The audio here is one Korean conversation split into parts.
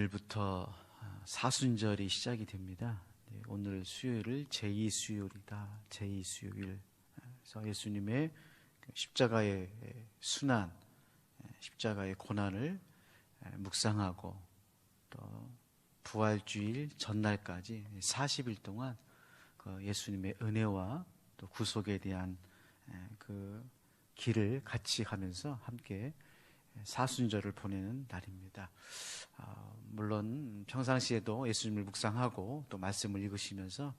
오늘부터 사순절이 시작이 됩니다. 오늘 수요일을 제2수요일이다. 제2수요일. 그래서 예수님의 십자가의 순환, 십자가의 고난을 묵상하고 또 부활주일 전날까지 40일 동안 그 예수님의 은혜와 또 구속에 대한 그 길을 같이 가면서 함께 사순절을 보내는 날입니다. 물론 평상시에도 예수님을 묵상하고 또 말씀을 읽으시면서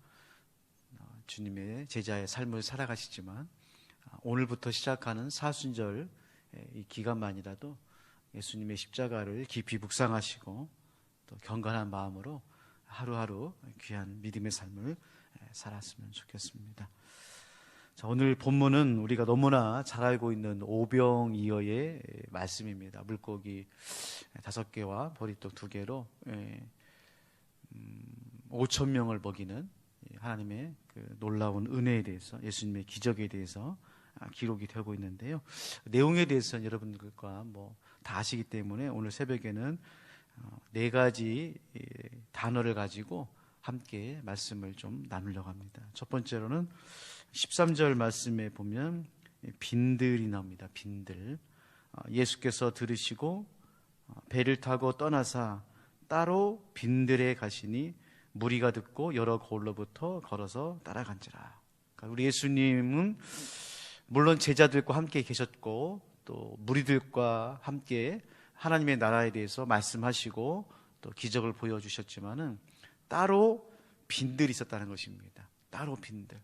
주님의 제자의 삶을 살아가시지만 오늘부터 시작하는 사순절 이 기간만이라도 예수님의 십자가를 깊이 묵상하시고 또 경건한 마음으로 하루하루 귀한 믿음의 삶을 살았으면 좋겠습니다. 자, 오늘 본문은 우리가 너무나 잘 알고 있는 오병이어의 말씀입니다. 물고기 5개와 보리떡 2개로 5,000명을 먹이는 하나님의 그 놀라운 은혜에 대해서, 예수님의 기적에 대해서 기록이 되고 있는데요. 내용에 대해서는 여러분들과 다 아시기 때문에 오늘 새벽에는 4가지 단어를 가지고 함께 말씀을 좀 나누려고 합니다. 첫 번째로는 13절 말씀에 보면 빈들이 나옵니다. 빈들. 예수께서 들으시고 배를 타고 떠나사 따로 빈들에 가시니 무리가 듣고 여러 고을로부터 걸어서 따라간지라. 그러니까 우리 예수님은 물론 제자들과 함께 계셨고 또 무리들과 함께 하나님의 나라에 대해서 말씀하시고 또 기적을 보여주셨지만은 따로 빈들이 있었다는 것입니다. 따로 빈들.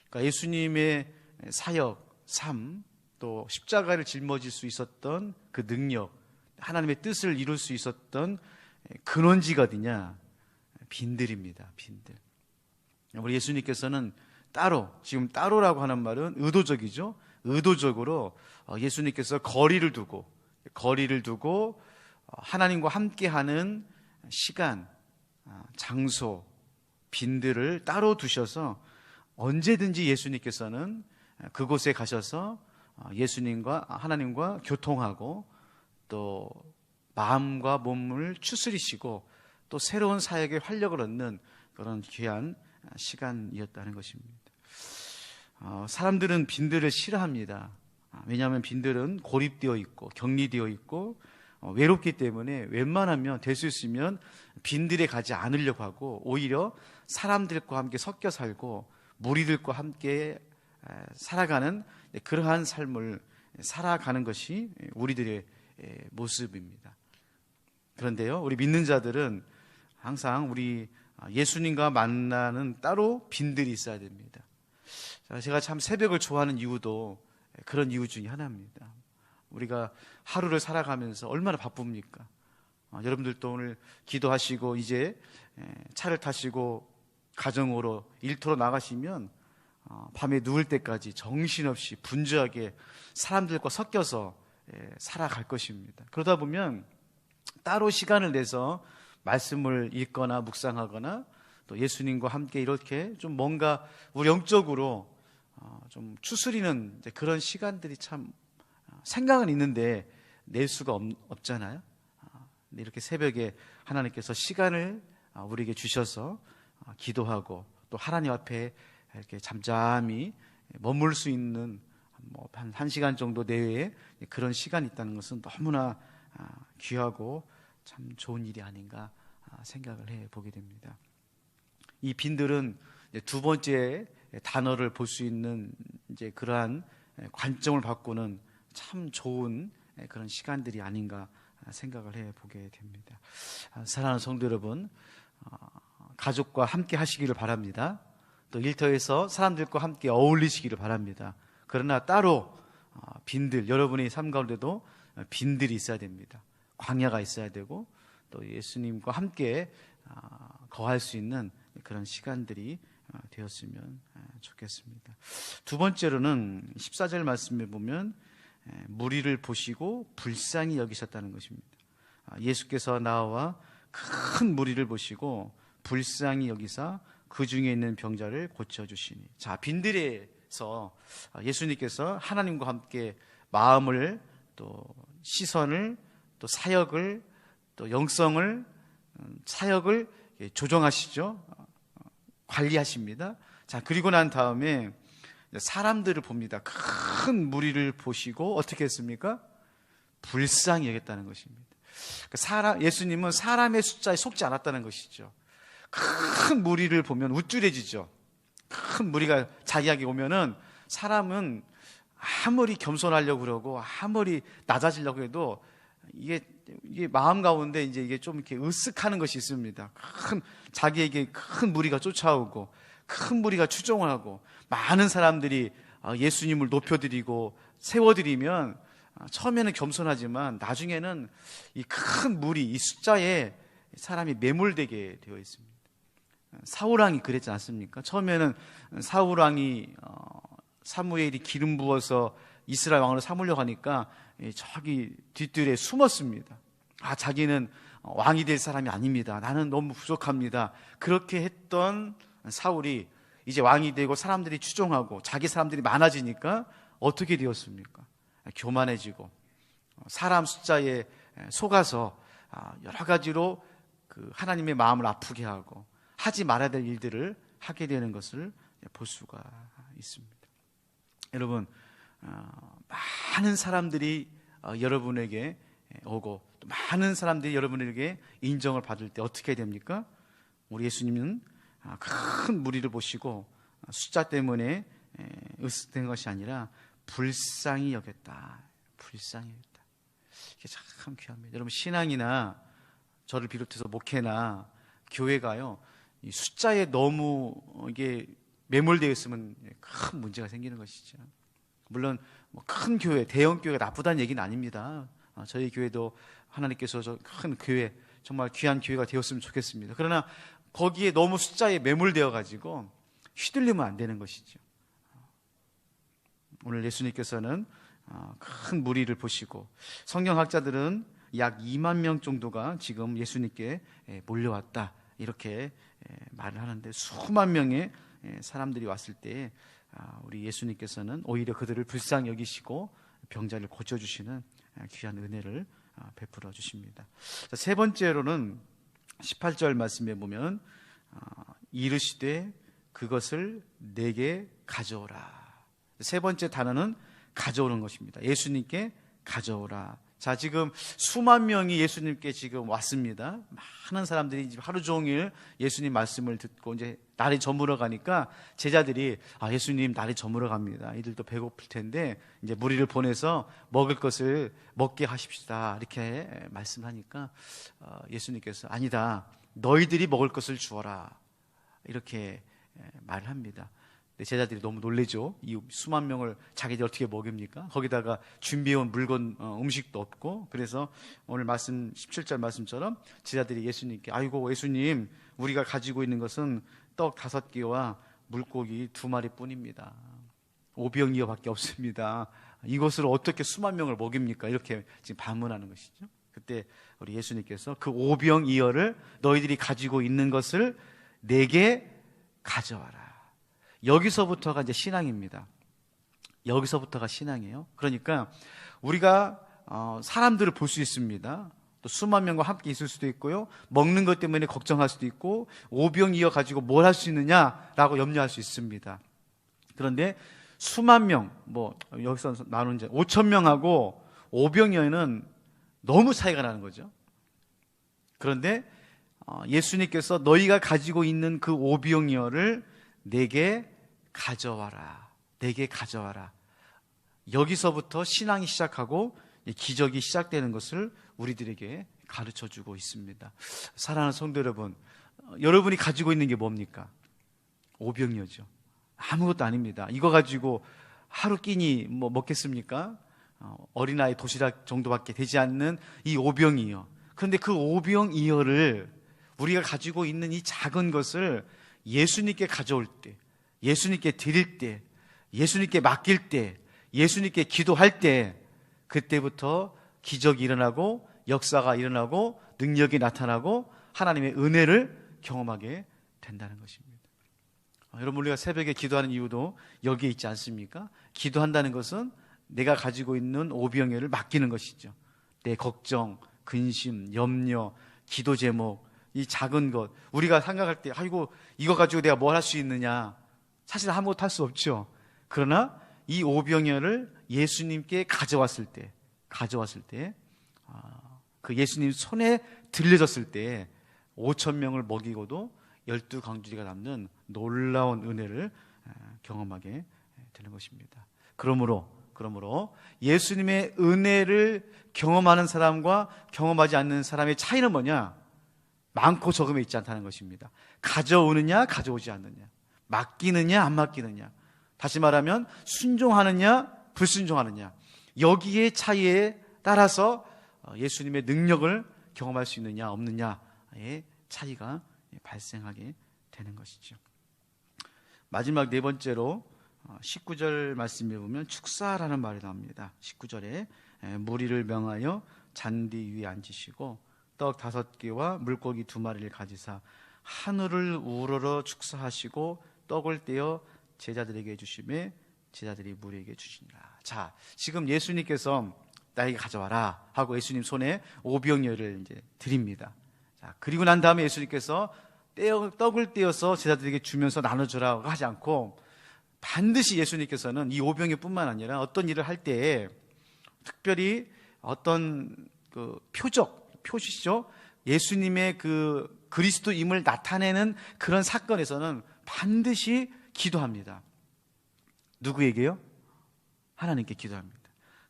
그러니까 예수님의 사역, 삶, 또 십자가를 짊어질 수 있었던 그 능력, 하나님의 뜻을 이룰 수 있었던 근원지가 어디냐? 빈들입니다. 빈들. 우리 예수님께서는 따로, 지금 따로라고 하는 말은 의도적이죠. 의도적으로 예수님께서 거리를 두고 하나님과 함께하는 시간, 장소, 빈들을 따로 두셔서 언제든지 예수님께서는 그곳에 가셔서 예수님과 하나님과 교통하고 또 마음과 몸을 추스리시고 또 새로운 사역에 활력을 얻는 그런 귀한 시간이었다는 것입니다. 사람들은 빈들을 싫어합니다. 왜냐하면 빈들은 고립되어 있고 격리되어 있고 외롭기 때문에 웬만하면 될 수 있으면 빈들에 가지 않으려고 하고 오히려 사람들과 함께 섞여 살고 무리들과 함께 살아가는 그러한 삶을 살아가는 것이 우리들의 모습입니다. 그런데요, 우리 믿는 자들은 항상 우리 예수님과 만나는 따로 빈들이 있어야 됩니다. 제가 참 새벽을 좋아하는 이유도 그런 이유 중에 하나입니다. 우리가 하루를 살아가면서 얼마나 바쁩니까? 여러분들도 오늘 기도하시고 이제 차를 타시고 가정으로 일터로 나가시면 밤에 누울 때까지 정신없이 분주하게 사람들과 섞여서 살아갈 것입니다. 그러다 보면 따로 시간을 내서 말씀을 읽거나 묵상하거나 또 예수님과 함께 이렇게 좀 뭔가 우리 영적으로 좀 추스리는 그런 시간들이 참 생각은 있는데 낼 수가 없잖아요. 이렇게 새벽에 하나님께서 시간을 우리에게 주셔서 기도하고 또 하나님 앞에 이렇게 잠잠히 머물 수 있는 한 1시간 정도 내외에 그런 시간이 있다는 것은 너무나 귀하고 참 좋은 일이 아닌가 생각을 해보게 됩니다. 이 빈들은 두 번째 단어를 볼 수 있는 이제 그러한 관점을 바꾸는 참 좋은 그런 시간들이 아닌가 생각을 해보게 됩니다. 사랑하는 성도 여러분, 가족과 함께 하시기를 바랍니다. 또 일터에서 사람들과 함께 어울리시기를 바랍니다. 그러나 따로 빈들, 여러분의 삶 가운데도 빈들이 있어야 됩니다. 광야가 있어야 되고 또 예수님과 함께 거할 수 있는 그런 시간들이 되었으면 좋겠습니다. 두 번째로는 14절 말씀에 보면 무리를 보시고 불쌍히 여기셨다는 것입니다. 예수께서 나와 큰 무리를 보시고 불쌍히 여기사 그 중에 있는 병자를 고쳐주시니. 자, 빈들에서 예수님께서 하나님과 함께 마음을 또 시선을 또 사역을 또 영성을 사역을 조정하시죠. 관리하십니다. 자, 그리고 난 다음에 사람들을 봅니다. 큰 무리를 보시고 어떻게 했습니까? 불쌍히 여겼다는 것입니다. 예수님은 사람의 숫자에 속지 않았다는 것이죠. 큰 무리를 보면 우쭐해지죠. 큰 무리가 자기에게 오면은 사람은 아무리 겸손하려고 그러고 아무리 낮아지려고 해도 이게 마음 가운데 이게 좀 이렇게 으쓱하는 것이 있습니다. 자기에게 큰 무리가 쫓아오고 큰 무리가 추종을 하고 많은 사람들이 예수님을 높여드리고 세워드리면 처음에는 겸손하지만 나중에는 이 큰 무리, 이 숫자에 사람이 매몰되게 되어 있습니다. 사울왕이 그랬지 않습니까? 처음에는 사울왕이 사무엘이 기름 부어서 이스라엘 왕으로 삼으려고 하니까 저기 뒷뜰에 숨었습니다. 자기는 왕이 될 사람이 아닙니다. 나는 너무 부족합니다. 그렇게 했던 사울이 이제 왕이 되고 사람들이 추종하고 자기 사람들이 많아지니까 어떻게 되었습니까? 교만해지고 사람 숫자에 속아서 여러 가지로 그 하나님의 마음을 아프게 하고 하지 말아야 될 일들을 하게 되는 것을 볼 수가 있습니다. 여러분, 많은 사람들이 여러분에게 오고 또 많은 사람들이 여러분에게 인정을 받을 때 어떻게 됩니까? 우리 예수님은 큰 무리를 보시고 숫자 때문에 으쓱된 것이 아니라 불쌍히 여겼다. 불쌍히 여겼다. 이게 참 귀합니다. 여러분, 신앙이나 저를 비롯해서 목회나 교회가요, 이 숫자에 너무 이게 매몰되어 있으면 큰 문제가 생기는 것이죠. 물론 큰 교회, 대형 교회가 나쁘다는 얘기는 아닙니다. 저희 교회도 하나님께서 큰 교회, 정말 귀한 교회가 되었으면 좋겠습니다. 그러나 거기에 너무 숫자에 매몰되어 가지고 휘둘리면 안 되는 것이죠. 오늘 예수님께서는 큰 무리를 보시고, 성경학자들은 약 2만 명 정도가 지금 예수님께 몰려왔다, 이렇게 말을 하는데, 수만 명의 사람들이 왔을 때 우리 예수님께서는 오히려 그들을 불쌍히 여기시고 병자를 고쳐주시는 귀한 은혜를 베풀어 주십니다. 세 번째로는 18절 말씀에 보면 이르시되 그것을 내게 가져오라. 세 번째 단어는 가져오는 것입니다. 예수님께 가져오라. 자, 지금 수만 명이 예수님께 지금 왔습니다. 많은 사람들이 하루 종일 예수님 말씀을 듣고 이제 날이 저물어 가니까 제자들이 예수님 날이 저물어 갑니다. 이들도 배고플 텐데 이제 무리를 보내서 먹을 것을 먹게 하십시다, 이렇게 말씀하니까 예수님께서 아니다, 너희들이 먹을 것을 주어라, 이렇게 말을 합니다. 제자들이 너무 놀래죠. 이 수만 명을 자기들 어떻게 먹입니까? 거기다가 준비해온 물건, 음식도 없고. 그래서 오늘 말씀 17절 말씀처럼 제자들이 예수님께 아이고 예수님, 우리가 가지고 있는 것은 떡 5개와 물고기 2마리 뿐입니다. 오병이어밖에 없습니다. 이것을 어떻게 수만 명을 먹입니까? 이렇게 지금 반문하는 것이죠. 그때 우리 예수님께서 그 오병이어를 너희들이 가지고 있는 것을 내게 가져와라. 여기서부터가 이제 신앙입니다. 여기서부터가 신앙이에요. 그러니까 우리가 사람들을 볼 수 있습니다. 또 수만 명과 함께 있을 수도 있고요, 먹는 것 때문에 걱정할 수도 있고, 오병이어 가지고 뭘 할 수 있느냐라고 염려할 수 있습니다. 그런데 수만 명, 여기서 나눈 이제 5천 명하고 오병이어는 너무 차이가 나는 거죠. 그런데 예수님께서 너희가 가지고 있는 그 오병이어를 내게 가져와라. 내게 가져와라. 여기서부터 신앙이 시작하고 기적이 시작되는 것을 우리들에게 가르쳐주고 있습니다. 사랑하는 성도 여러분, 여러분이 가지고 있는 게 뭡니까? 오병이어죠. 아무것도 아닙니다. 이거 가지고 하루 끼니 먹겠습니까? 어린아이 도시락 정도밖에 되지 않는 이 오병이어. 그런데 그 오병이어를 우리가 가지고 있는 이 작은 것을 예수님께 가져올 때, 예수님께 드릴 때, 예수님께 맡길 때, 예수님께 기도할 때, 그때부터 기적이 일어나고 역사가 일어나고 능력이 나타나고 하나님의 은혜를 경험하게 된다는 것입니다. 여러분, 우리가 새벽에 기도하는 이유도 여기에 있지 않습니까? 기도한다는 것은 내가 가지고 있는 오병이어를 맡기는 것이죠. 내 걱정, 근심, 염려, 기도 제목, 이 작은 것, 우리가 생각할 때 아이고 이거 가지고 내가 뭘 할 수 있느냐, 사실 아무것도 할 수 없죠. 그러나 이 오병이어를 예수님께 가져왔을 때 그 예수님 손에 들려졌을 때 5천 명을 먹이고도 12광주리가 남는 놀라운 은혜를 경험하게 되는 것입니다. 그러므로 예수님의 은혜를 경험하는 사람과 경험하지 않는 사람의 차이는 뭐냐? 많고 적음에 있지 않다는 것입니다. 가져오느냐 가져오지 않느냐, 맡기느냐 안 맡기느냐, 다시 말하면 순종하느냐 불순종하느냐, 여기에 차이에 따라서 예수님의 능력을 경험할 수 있느냐 없느냐의 차이가 발생하게 되는 것이죠. 마지막 네 번째로 19절 말씀에 보면 축사라는 말이 나옵니다. 19절에 무리를 명하여 잔디 위에 앉으시고 떡 5개와 물고기 2마리를 가지사 하늘을 우러러 축사하시고 떡을 떼어 제자들에게 주시매 제자들이 무리에게 주시니라. 자, 지금 예수님께서 나에게 가져와라 하고 예수님 손에 오병이어를 이제 드립니다. 자, 그리고 난 다음에 예수님께서 떡을 떼어서 제자들에게 주면서 나눠주라고 하지 않고 반드시 예수님께서는 이 오병이어뿐만 아니라 어떤 일을 할 때에 특별히 어떤 그 표시죠. 예수님의 그 그리스도임을 나타내는 그런 사건에서는 반드시 기도합니다. 누구에게요? 하나님께 기도합니다.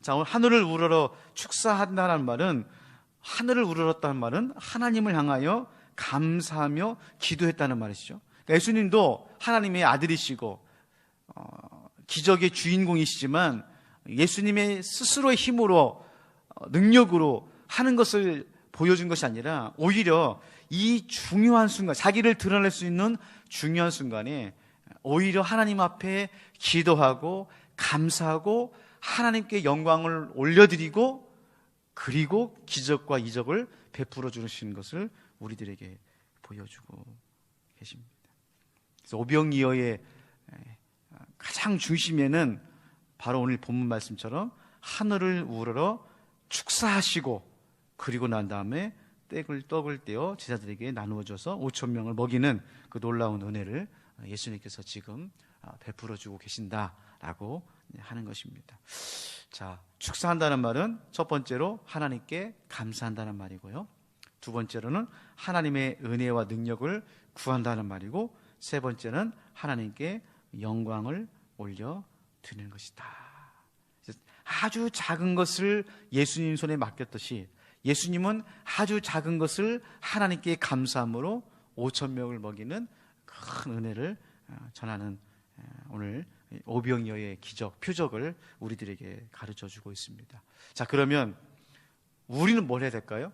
자, 오늘 하늘을 우러러 축사한다는 말은, 하늘을 우러렀다는 말은 하나님을 향하여 감사하며 기도했다는 말이시죠. 그러니까 예수님도 하나님의 아들이시고 기적의 주인공이시지만 예수님의 스스로의 힘으로 능력으로 하는 것을 보여준 것이 아니라 오히려 이 중요한 순간, 자기를 드러낼 수 있는 중요한 순간에 오히려 하나님 앞에 기도하고 감사하고 하나님께 영광을 올려드리고 그리고 기적과 이적을 베풀어 주시는 것을 우리들에게 보여주고 계십니다. 그래서 오병이어의 가장 중심에는 바로 오늘 본문 말씀처럼 하늘을 우러러 축사하시고 그리고 난 다음에 떡을 떼어 제자들에게 나누어 줘서 5천 명을 먹이는 그 놀라운 은혜를 예수님께서 지금 베풀어 주고 계신다라고 하는 것입니다. 자, 축사한다는 말은 첫 번째로 하나님께 감사한다는 말이고요. 두 번째로는 하나님의 은혜와 능력을 구한다는 말이고, 세 번째는 하나님께 영광을 올려 드리는 것이다. 아주 작은 것을 예수님 손에 맡겼듯이 예수님은 아주 작은 것을 하나님께 감사함으로 5천 명을 먹이는 큰 은혜를 전하는 오늘 오병이어의 기적, 표적을 우리들에게 가르쳐주고 있습니다. 자, 그러면 우리는 뭘 해야 될까요?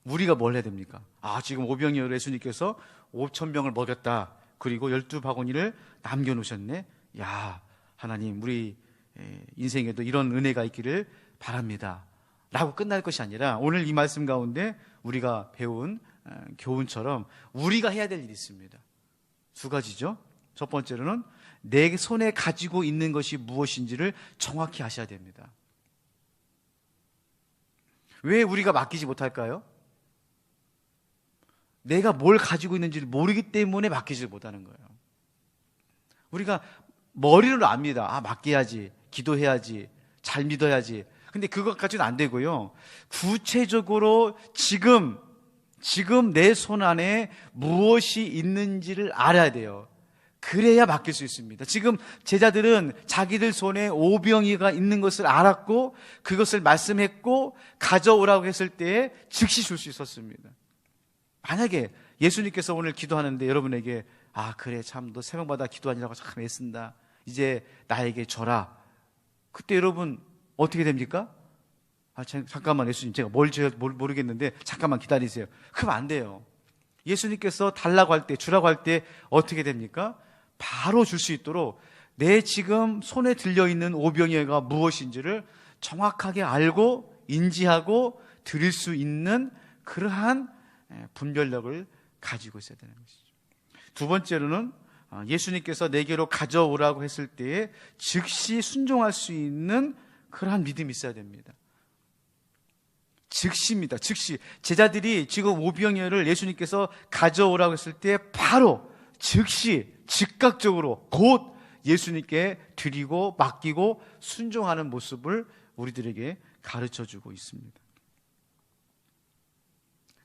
우리가 뭘 해야 됩니까? 지금 오병이어를 예수님께서 5천 명을 먹였다. 그리고 12바구니를 남겨놓으셨네. 야, 하나님, 우리 인생에도 이런 은혜가 있기를 바랍니다 라고 끝날 것이 아니라 오늘 이 말씀 가운데 우리가 배운 교훈처럼 우리가 해야 될 일이 있습니다. 두 가지죠. 첫 번째로는 내 손에 가지고 있는 것이 무엇인지를 정확히 아셔야 됩니다. 왜 우리가 맡기지 못할까요? 내가 뭘 가지고 있는지를 모르기 때문에 맡기지 못하는 거예요. 우리가 머리로 압니다. 맡겨야지, 기도해야지, 잘 믿어야지. 근데 그것까지는 안 되고요. 구체적으로 지금 내 손 안에 무엇이 있는지를 알아야 돼요. 그래야 맡길 수 있습니다. 지금 제자들은 자기들 손에 오병이가 있는 것을 알았고 그것을 말씀했고 가져오라고 했을 때에 즉시 줄 수 있었습니다. 만약에 예수님께서 오늘 기도하는데 여러분에게 그래 참 너 새벽마다 기도하느라고 참 애쓴다. 이제 나에게 줘라. 그때 여러분 어떻게 됩니까? 잠깐만 예수님 제가 뭘 줘야 모르겠는데 잠깐만 기다리세요. 그럼 안 돼요. 예수님께서 달라고 할 때 주라고 할 때 어떻게 됩니까? 바로 줄 수 있도록 내 지금 손에 들려있는 오병이어가 무엇인지를 정확하게 알고 인지하고 드릴 수 있는 그러한 분별력을 가지고 있어야 되는 것이죠. 두 번째로는 예수님께서 내게로 가져오라고 했을 때에 즉시 순종할 수 있는 그러한 믿음이 있어야 됩니다. 즉시입니다. 즉시. 제자들이 지금 오병이어를 예수님께서 가져오라고 했을 때 바로 즉시 즉각적으로 곧 예수님께 드리고 맡기고 순종하는 모습을 우리들에게 가르쳐주고 있습니다.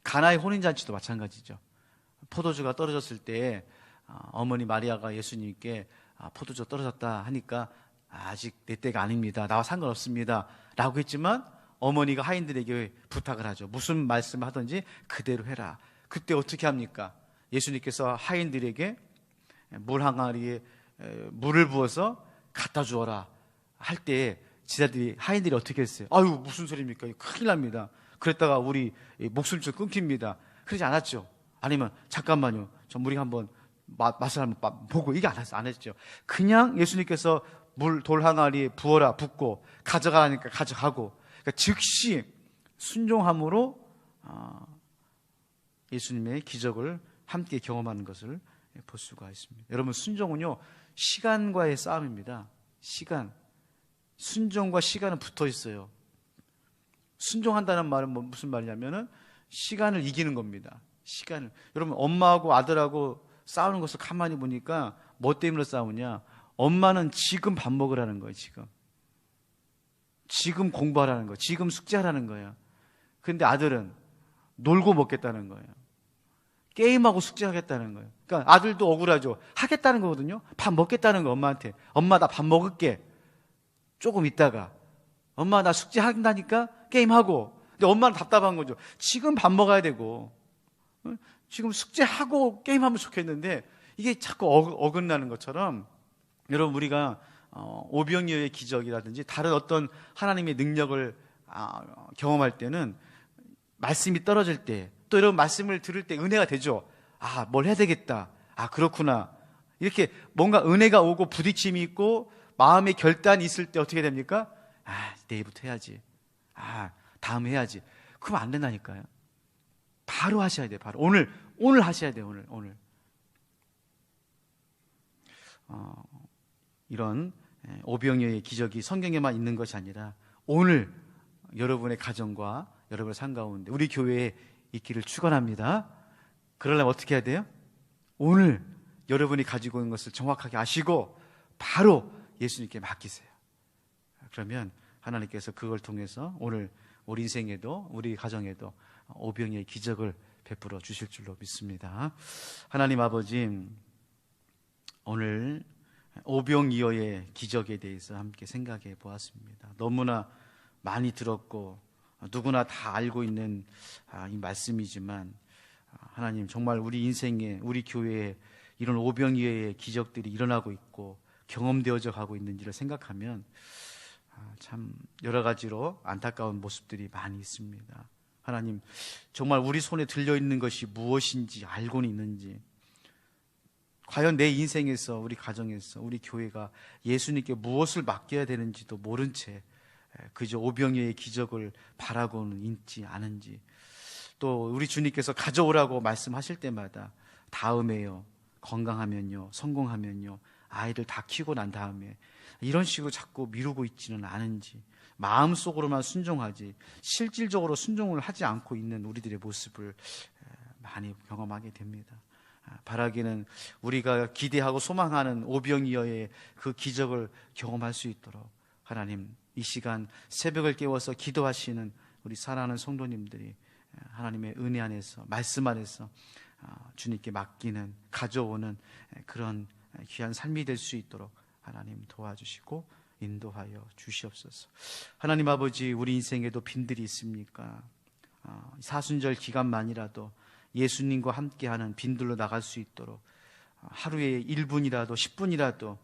가나의 혼인잔치도 마찬가지죠. 포도주가 떨어졌을 때 어머니 마리아가 예수님께 포도주 떨어졌다 하니까 아직 내 때가 아닙니다. 나와 상관없습니다. 라고 했지만 어머니가 하인들에게 부탁을 하죠. 무슨 말씀을 하든지 그대로 해라. 그때 어떻게 합니까? 예수님께서 하인들에게 물 항아리에 물을 부어서 갖다 주어라 할 때 제자들이 하인들이 어떻게 했어요? 아유 무슨 소리입니까? 큰일 납니다. 그랬다가 우리 목숨줄 끊깁니다. 그러지 않았죠. 아니면 잠깐만요. 전 우리 한번 맛을 한번 보고 이게 안 했죠. 그냥 예수님께서 물 돌 항아리에 부어라 붓고 가져가라니까 가져가고 그러니까 즉시 순종함으로 예수님의 기적을 함께 경험하는 것을 볼 수가 있습니다. 여러분 순종은요 시간과의 싸움입니다. 시간. 순종과 시간은 붙어 있어요. 순종한다는 말은 무슨 말이냐면은 시간을 이기는 겁니다. 시간을. 여러분 엄마하고 아들하고 싸우는 것을 가만히 보니까 뭐 때문에 싸우냐? 엄마는 지금 밥 먹으라는 거예요. 지금 공부하라는 거예요. 지금 숙제하라는 거예요. 근데 아들은 놀고 먹겠다는 거예요. 게임하고 숙제하겠다는 거예요. 그러니까 아들도 억울하죠. 하겠다는 거거든요. 밥 먹겠다는 거 엄마한테. 엄마 나 밥 먹을게. 조금 있다가. 엄마 나 숙제한다니까 게임하고. 근데 엄마는 답답한 거죠. 지금 밥 먹어야 되고 지금 숙제하고 게임하면 좋겠는데 이게 자꾸 어긋나는 것처럼 여러분 우리가 오병이어의 기적이라든지 다른 어떤 하나님의 능력을 경험할 때는 말씀이 떨어질 때 또 이런 말씀을 들을 때 은혜가 되죠. 뭘 해야 되겠다. 그렇구나. 이렇게 뭔가 은혜가 오고 부딪힘이 있고 마음의 결단이 있을 때 어떻게 됩니까? 내일부터 해야지. 다음에 해야지. 그러면 안 된다니까요. 바로 하셔야 돼요. 바로 오늘 하셔야 돼요. 오늘. 이런 오병이어의 기적이 성경에만 있는 것이 아니라 오늘 여러분의 가정과 여러분의 삶 가운데 우리 교회에 있기를 축원합니다. 그러려면 어떻게 해야 돼요? 오늘 여러분이 가지고 있는 것을 정확하게 아시고 바로 예수님께 맡기세요. 그러면 하나님께서 그걸 통해서 오늘 우리 인생에도 우리 가정에도 오병이어의 기적을 베풀어 주실 줄로 믿습니다. 하나님 아버지, 오늘 오병이어의 기적에 대해서 함께 생각해 보았습니다. 너무나 많이 들었고 누구나 다 알고 있는 이 말씀이지만 하나님 정말 우리 인생에 우리 교회에 이런 오병이어의 기적들이 일어나고 있고 경험되어져 가고 있는지를 생각하면 참 여러 가지로 안타까운 모습들이 많이 있습니다. 하나님 정말 우리 손에 들려있는 것이 무엇인지 알고는 있는지, 과연 내 인생에서 우리 가정에서 우리 교회가 예수님께 무엇을 맡겨야 되는지도 모른 채 그저 오병이어의 기적을 바라고는 있지 않은지, 또 우리 주님께서 가져오라고 말씀하실 때마다 다음에요, 건강하면요, 성공하면요, 아이들 다 키우고 난 다음에 이런 식으로 자꾸 미루고 있지는 않은지, 마음속으로만 순종하지 실질적으로 순종을 하지 않고 있는 우리들의 모습을 많이 경험하게 됩니다. 바라기는 우리가 기대하고 소망하는 오병이어의 그 기적을 경험할 수 있도록 하나님 이 시간 새벽을 깨워서 기도하시는 우리 사랑하는 성도님들이 하나님의 은혜 안에서 말씀 안에서 주님께 맡기는 가져오는 그런 귀한 삶이 될 수 있도록 하나님 도와주시고 인도하여 주시옵소서. 하나님 아버지, 우리 인생에도 빈들이 있습니까? 사순절 기간만이라도 예수님과 함께하는 빈들로 나갈 수 있도록 하루에 1분이라도 10분이라도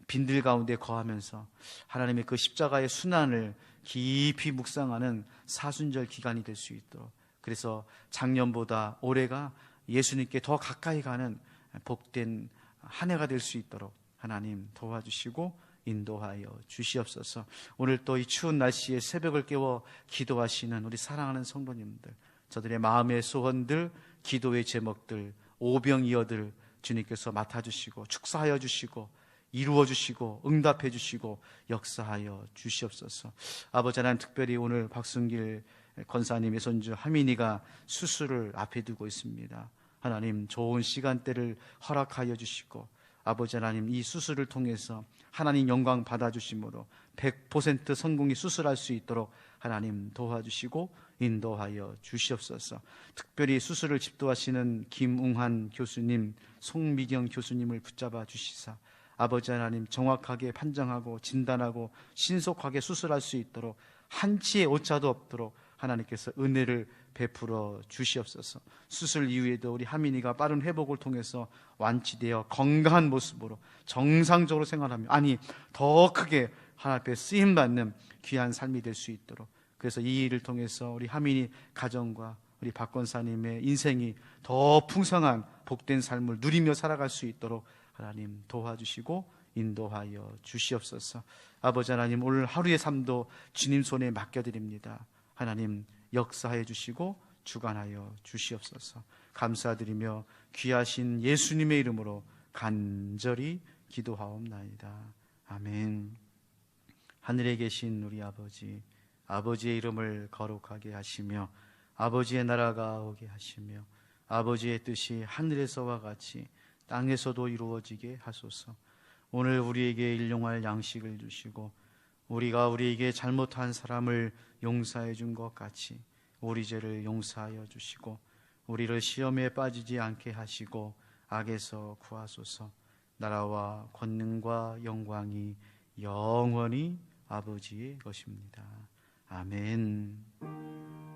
빈들 가운데 거하면서 하나님의 그 십자가의 순환을 깊이 묵상하는 사순절 기간이 될 수 있도록, 그래서 작년보다 올해가 예수님께 더 가까이 가는 복된 한 해가 될 수 있도록 하나님 도와주시고 인도하여 주시옵소서. 오늘 또 이 추운 날씨에 새벽을 깨워 기도하시는 우리 사랑하는 성도님들, 저들의 마음의 소원들, 기도의 제목들, 오병이어들 주님께서 맡아주시고 축사하여 주시고 이루어 주시고 응답해 주시고 역사하여 주시옵소서. 아버지 하나님, 특별히 오늘 박순길 권사님의 손주 하민이가 수술을 앞에 두고 있습니다. 하나님, 좋은 시간대를 허락하여 주시고, 아버지 하나님, 이 수술을 통해서 하나님 영광 받아주심으로 100% 성공히 수술할 수 있도록 하나님 도와주시고 인도하여 주시옵소서. 특별히 수술을 집도하시는 김웅한 교수님, 송미경 교수님을 붙잡아 주시사 아버지 하나님, 정확하게 판정하고 진단하고 신속하게 수술할 수 있도록 한치의 오차도 없도록 하나님께서 은혜를 베풀어 주시옵소서. 수술 이후에도 우리 하민이가 빠른 회복을 통해서 완치되어 건강한 모습으로 정상적으로 생활하며, 아니 더 크게 하나님 앞에 쓰임받는 귀한 삶이 될 수 있도록, 그래서 이 일을 통해서 우리 하민이 가정과 우리 박 권사님의 인생이 더 풍성한 복된 삶을 누리며 살아갈 수 있도록 하나님 도와주시고 인도하여 주시옵소서. 아버지 하나님, 오늘 하루의 삶도 주님 손에 맡겨드립니다. 하나님 역사해 주시고 주관하여 주시옵소서. 감사드리며 귀하신 예수님의 이름으로 간절히 기도하옵나이다. 아멘. 하늘에 계신 우리 아버지, 아버지의 이름을 거룩하게 하시며 아버지의 나라가 오게 하시며 아버지의 뜻이 하늘에서와 같이 땅에서도 이루어지게 하소서. 오늘 우리에게 일용할 양식을 주시고 우리가 우리에게 잘못한 사람을 용서해 준 것 같이 우리 죄를 용서하여 주시고 우리를 시험에 빠지지 않게 하시고 악에서 구하소서. 나라와 권능과 영광이 영원히 아버지의 것입니다. 아멘.